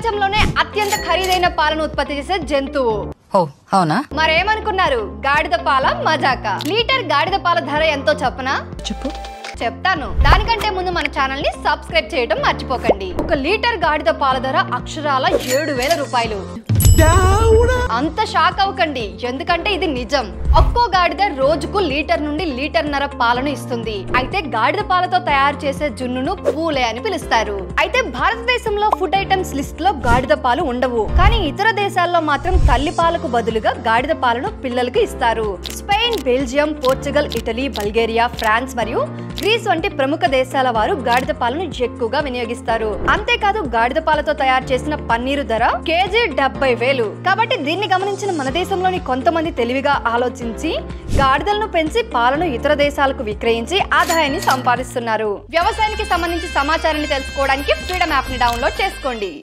ప్రపంచంలోనే అత్యంత ఖరీదైన పాలను ఉత్పత్తి చేసే జంతువు. అవునా? మరేమనుకున్నారు? గాడిద పాల మజాక. లీటర్ గాడిద పాల ధర ఎంతో చెప్పనా? చెప్తాను. దానికంటే ముందు మన ఛానల్ ని సబ్స్క్రైబ్ చేయడం మర్చిపోకండి. 1 లీటర్ గాడిద పాల ధర అక్షరాల 7,000 రూపాయలు. అంత షాక్ అవ్వకండి, ఎందుకంటే ఇది నిజం. ఒక్కో గాడిద రోజుకు లీటర్ నుండి లీటర్న్నర పాలను ఇస్తుంది. అయితే గాడిద పాలతో తయారు చేసే జున్నును పూలే అని పిలుస్తారు. అయితే భారతదేశంలో ఫుడ్ ఐటమ్స్ లిస్ట్ లో గాడిద పాలు ఉండవు, కానీ ఇతర దేశాల్లో మాత్రం తల్లి పాలకు బదులుగా గాడిద పాలను పిల్లలకు ఇస్తారు. Spain, Belgium, Portugal, Italy, Bulgaria, France మరియు గ్రీస్ వంటి ప్రముఖ దేశాల వారు గాడిద పాలను ఎక్కువగా వినియోగిస్తారు. అంతేకాదు గాడిద పాలతో తయారు చేసిన పన్నీరు ధర కేజీ 70,000. కాబట్టి దీన్ని గమనించిన మన దేశంలోని కొంతమంది తెలివిగా ఆలోచించి గాడిదలను పెంచి పాలను ఇతర దేశాలకు విక్రయించి ఆదాయాన్ని సంపాదిస్తున్నారు. వ్యవసాయానికి సంబంధించి సమాచారాన్ని తెలుసుకోవడానికి ఫ్రీడమ్ యాప్ ని డౌన్లోడ్ చేసుకోండి.